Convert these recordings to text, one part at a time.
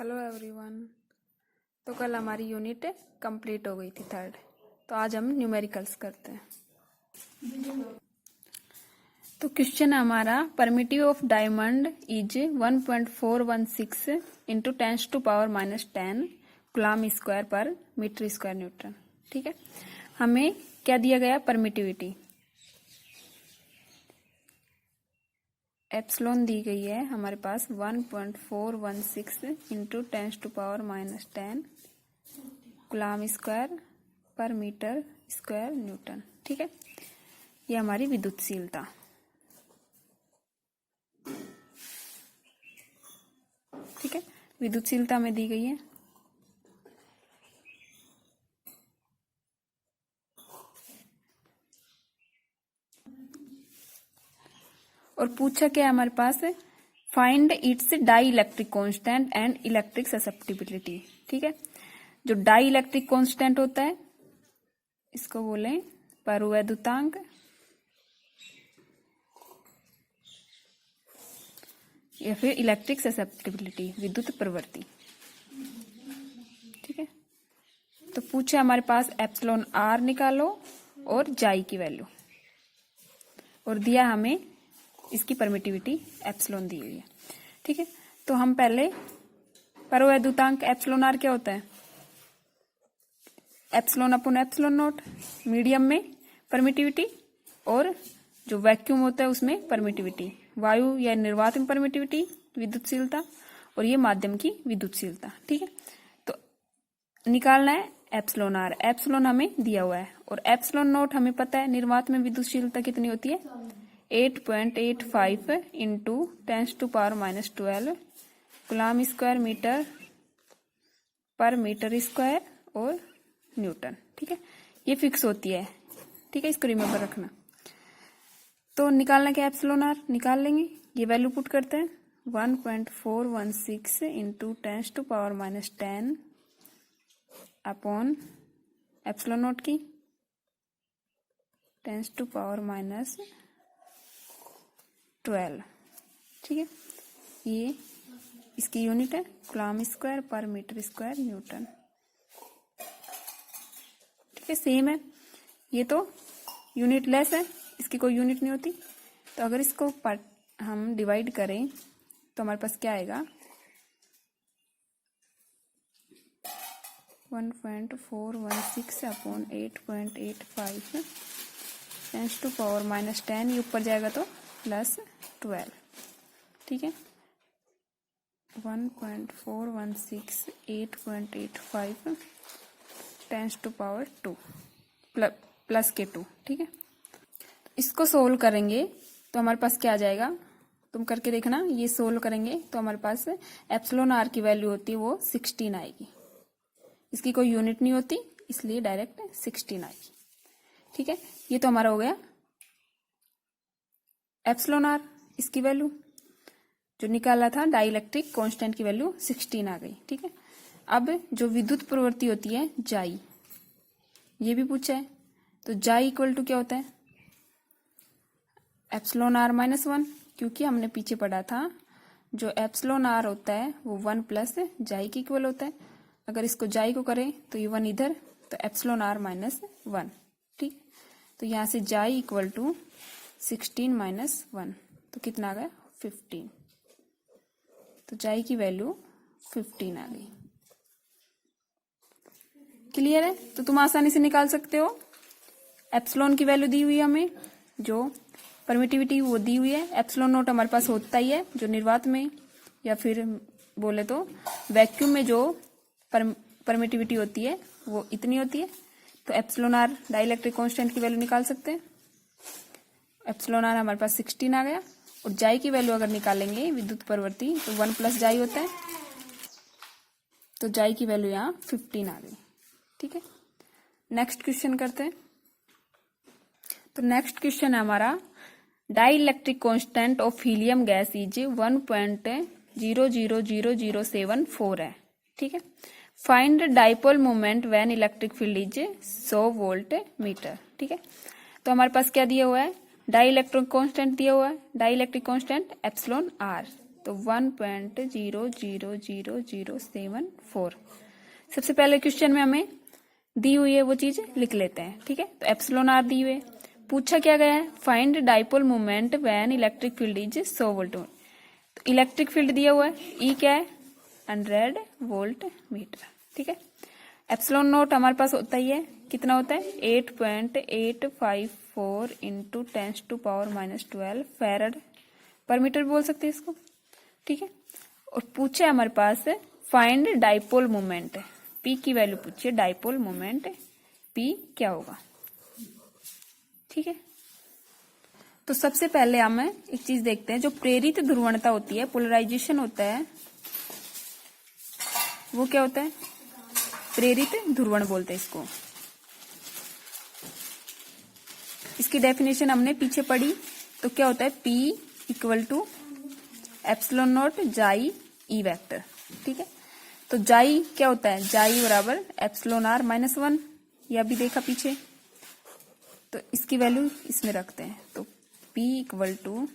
Hello everyone. तो कल हमारी यूनिट कंप्लीट हो गई थी थर्ड। तो आज हम न्यूमेरिकल्स करते हैं। तो क्वेश्चन हमारा primitive of diamond is 1.416 into 10⁻⁻10 coulomb square पर मीटर स्क्वायर न्यूटन। ठीक है, हमें क्या दिया गया? परमिटिविटी एप्सिलॉन दी गई है हमारे पास 1.416 इंटू 10⁻⁻10 कूलम स्क्वायर पर मीटर स्क्वायर न्यूटन। ठीक है, ये हमारी विद्युतशीलता। ठीक है, विद्युतशीलता में दी गई है। और पूछा क्या है हमारे पास? Find its dielectric constant and electric susceptibility. ठीक है, जो डाई इलेक्ट्रिक कांस्टेंट होता है इसको बोले परवैद्युतांक, या फिर इलेक्ट्रिक ससेप्टिबिलिटी विद्युत प्रवृत्ति। ठीक है, तो पूछे हमारे पास एप्सिलॉन आर निकालो और जाई की वैल्यू, और दिया हमें इसकी परमिटिविटी एप्सिलॉन दी हुई है। ठीक है, तो हम पहले परवैद्युतांक एप्सिलॉन आर क्या होता है? Epsilon upon epsilon not, medium में परमिटिविटी और जो वैक्यूम होता है उसमें परमिटिविटी, वायु या निर्वात में परमिटिविटी विद्युतशीलता, और ये माध्यम की विद्युतशीलता। ठीक है, तो निकालना है एप्सिलॉन आर। एप्सिलॉन हमें दिया हुआ है और एप्सिलॉन नॉट हमें पता है निर्वात में विद्युतशीलता कितनी होती है? 8.85 इंटू 10⁻⁻12 कूलम स्क्वायर मीटर पर मीटर स्क्वायर और न्यूटन। ठीक है, ये फिक्स होती है। ठीक है, इसको रिमेम्बर रखना। तो निकालना क्या? एप्सिलॉन आर निकाल लेंगे। ये वैल्यू पुट करते हैं 1.416 इंटू 10⁻⁻10 अपॉन एप्सिलॉन नॉट की 10⁻⁻12। ठीक है, ये इसकी यूनिट है कूलम स्क्वायर पर मीटर स्क्वायर न्यूटन। ठीक है, सेम है। ये तो यूनिट लेस है, इसकी कोई यूनिट नहीं होती। तो अगर इसको हम डिवाइड करें तो हमारे पास क्या आएगा? 1.416 अपॉन 8.85 10⁻⁻10, ये ऊपर जाएगा तो +12। ठीक है, 1.416 8.85 10⁻2 प्लस के 2। ठीक है, इसको सोल्व करेंगे तो हमारे पास क्या आ जाएगा? तुम करके देखना। ये सोल्व करेंगे तो हमारे पास एप्सिलॉन आर की वैल्यू होती है वो 16 आएगी। इसकी कोई यूनिट नहीं होती, इसलिए डायरेक्ट 16 आएगी। ठीक है, ये तो हमारा हो गया एप्सिलॉन आर। इसकी वैल्यू जो निकाला था डाई इलेक्ट्रिक कांस्टेंट की वैल्यू 16 आ गई। ठीक है, अब जो विद्युत प्रवृत्ति होती है जाई, ये भी पूछा है। तो जाई इक्वल टू क्या होता है? एप्सिलॉन आर -1, क्योंकि हमने पीछे पढ़ा था जो एप्सिलॉन आर होता है वो 1 प्लस जाई के इक्वल होता है। अगर इसको जाई को करें तो ये 1 इधर, तो एप्सिलॉन आर -1। ठीक, तो यहां से जाई इक्वल टू 16 -1, तो कितना आ गया? 15। तो जाई की वैल्यू 15 आ गई। क्लियर है? तो तुम आसानी से निकाल सकते हो। एप्सिलॉन की वैल्यू दी हुई है हमें, जो परमिटिविटी वो दी हुई है। एप्सिलॉन नोट हमारे पास होता ही है, जो निर्वात में या फिर बोले तो वैक्यूम में जो परमिटिविटी होती है वो इतनी होती है। तो epsilon R dielectric constant की वैल्यू निकाल सकते हैं। एप्सिलॉन आर हमारे पास 16 आ गया। और जाई की वैल्यू अगर निकालेंगे विद्युत प्रवृत्ति तो 1 प्लस जाई होता है, तो जाई की वैल्यू यहाँ 15 आ गई। ठीक है, नेक्स्ट क्वेश्चन करते हैं। तो नेक्स्ट क्वेश्चन है हमारा dielectric constant of helium gas is 1.000074 है। ठीक है, find dipole moment when electric field is 100 volt metre. ठीक है, तो हमारे पास क्या दिया हुआ है? डाई इलेक्ट्रिक कांस्टेंट दिया हुआ है। Dielectric constant epsilon R. तो 1.0000074। सबसे पहले क्वेश्चन में हमें दी हुई है वो चीज लिख लेते हैं, ठीक है। तो एप्सिलॉन आर दी हुई है, पूछा क्या गया है, find dipole moment when electric field is 100 volt. तो इलेक्ट्रिक फील्ड दिया हुआ है, ई क्या है 100 वोल्ट मीटर, ठीक है। एप्सिलॉन नोट हमारे पास होता ही है, कितना होता है 8.854 इंटू 10⁻⁻12 फैराड पर मीटर बोल सकते हैं इसको, ठीक है। और पूछे हमारे पास फाइंड डाइपोल मोमेंट, पी की वैल्यू पूछिए, डाइपोल मोमेंट पी क्या होगा, ठीक है। तो सबसे पहले हम एक चीज देखते हैं, जो प्रेरित ध्रुवणता होती है, पोलराइजेशन होता है, वो क्या होता है, प्रेरित ध्रुवण बोलते हैं इसको। इसकी डेफिनेशन हमने पीछे पढ़ी, तो क्या होता है P equal to epsilon naught जाई ई वेक्टर, ठीक है। तो जाई क्या होता है, जाई बराबर एप्सिलॉन आर -1, यह भी देखा पीछे। तो इसकी वैल्यू इसमें रखते हैं, तो P equal to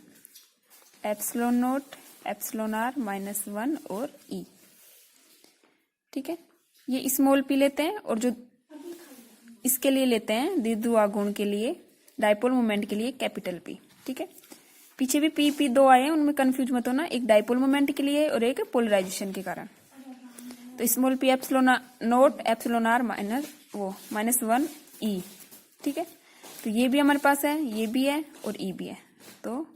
epsilon naught epsilon R -1 और E, ठीक है। ये स्मॉल p लेते हैं, और जो इसके लिए लेते हैं द्विध्रुव गुण के लिए, डाइपोल मोमेंट के लिए कैपिटल P, ठीक है। पीछे भी P दो आए हैं, उनमें कंफ्यूज मत होना, एक डाइपोल मोमेंट के लिए और एक पोलराइजेशन के कारण। तो small p epsilon naught epsilon R -1 E, ठीक है। तो ये भी हमारे पास है, ये भी है और E भी है, तो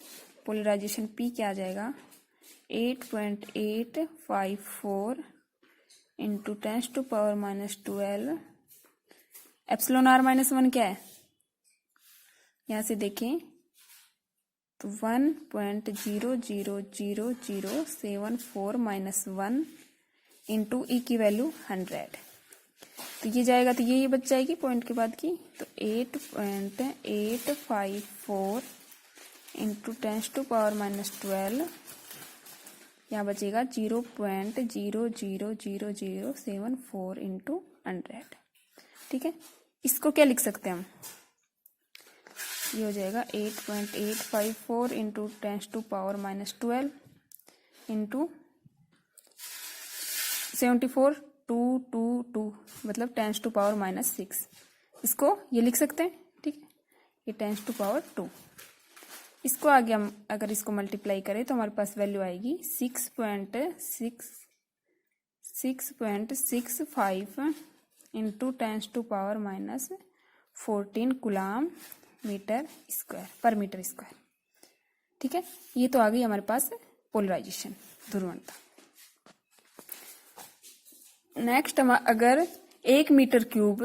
पोलराइजेशन P क्या आ जाएगा 8.854 इंटू 10⁻⁻12 एप्सिलॉन आर -1 क्या है, यहां से देखें तो 1.0000074 -1 इंटू ई की वैल्यू 100, तो ये जाएगा, तो ये बच जाएगी पॉइंट के बाद की, तो 8.854 इंटू 10⁻⁻12, यहाँ बचेगा 0.0000074 इंटू 100, ठीक है। इसको क्या लिख सकते हैं हम, ये हो जाएगा 8.854 इंटू 10⁻⁻12 इंटू 74222 मतलब 10⁻⁻6, इसको ये लिख सकते हैं, ठीक है। ये 10⁻2, इसको आगे हम अगर इसको मल्टीप्लाई करें तो हमारे पास वैल्यू आएगी 6.65 इंटू 10⁻14 कूलम मीटर स्क्वायर पर मीटर स्क्वायर, ठीक है। ये तो आ गई हमारे पास पोलराइजेशन ध्रुवणता। नेक्स्ट हम अगर 1 मीटर क्यूब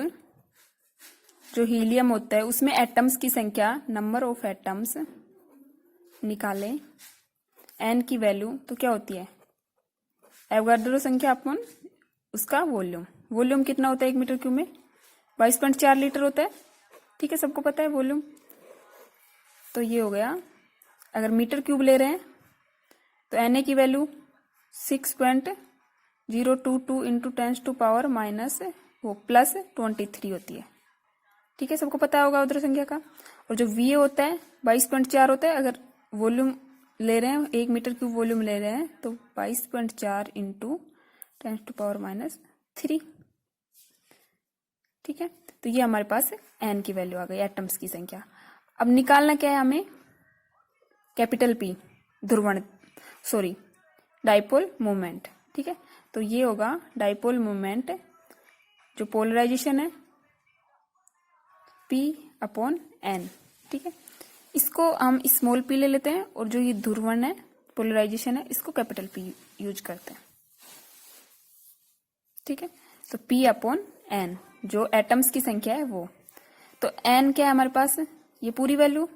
जो हीलियम होता है उसमें एटम्स की संख्या, नंबर ऑफ एटम्स निकालें n की वैल्यू, तो क्या होती है एवोगाड्रो संख्या अपन उसका वॉल्यूम। वॉल्यूम कितना होता है 1 मीटर क्यूब में 22.4 लीटर होता है, ठीक है, सबको पता है वॉल्यूम। तो ये हो गया, अगर मीटर क्यूब ले रहे हैं तो Na की वैल्यू 6.022 इंटू 10⁻⁻23 होती है, ठीक है, सबको पता होगा उधर संख्या का। और जो Va होता है 22.4 होता है, अगर वॉल्यूम ले रहे हैं 1 मीटर क्यूब वॉल्यूम ले रहे हैं तो 22.4 इंटू 10⁻⁻3, ठीक है। तो ये हमारे पास n की वैल्यू आ गई, एटम्स की संख्या। अब निकालना क्या है हमें, कैपिटल P डाइपोल मोमेंट, ठीक है। तो ये होगा डाइपोल मोमेंट, जो पोलराइजेशन है P/n, ठीक है। इसको हम स्मॉल p ले लेते हैं, और जो ये ध्रुवण है पोलराइजेशन है इसको कैपिटल P यूज करते हैं, ठीक है। तो P/n जो एटम्स की संख्या है वो, तो n क्या है हमारे पास, ये पूरी value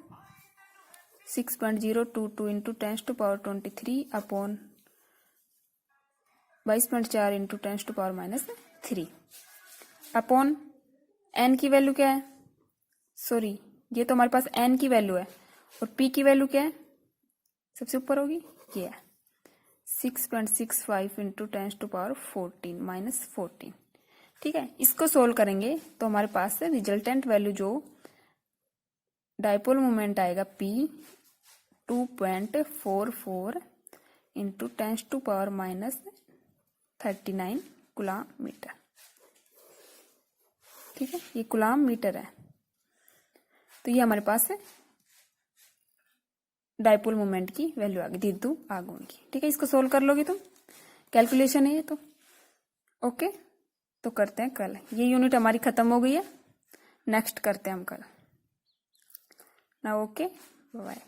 6.022 into 10⁻23 upon 22.4 into 10⁻⁻3 upon n की वैल्यू क्या है, सॉरी ये तो हमारे पास n की वैल्यू है, और p की वैल्यू क्या है सबसे ऊपर होगी, ये है 6.65 इंटू 10⁻14 -14, ठीक है। इसको सोल्व करेंगे तो हमारे पास रिजल्टेंट वैल्यू जो डाइपोल मोमेंट आएगा P 2.44 इंटू 10⁻⁻39 कूलाम मीटर। ठीक है, ये कूलाम मीटर है। तो ये हमारे पास है डाइपोल मोमेंट की वैल्यू आ गई, द्विध्रुव आघूर्ण की। ठीक है, इसको सोल्व कर लोगे तुम, कैलकुलेशन है ये तो। ओके, तो करते हैं कल। ये यूनिट हमारी खत्म हो गई है, नेक्स्ट करते हैं हम कल ना। Okay, bye.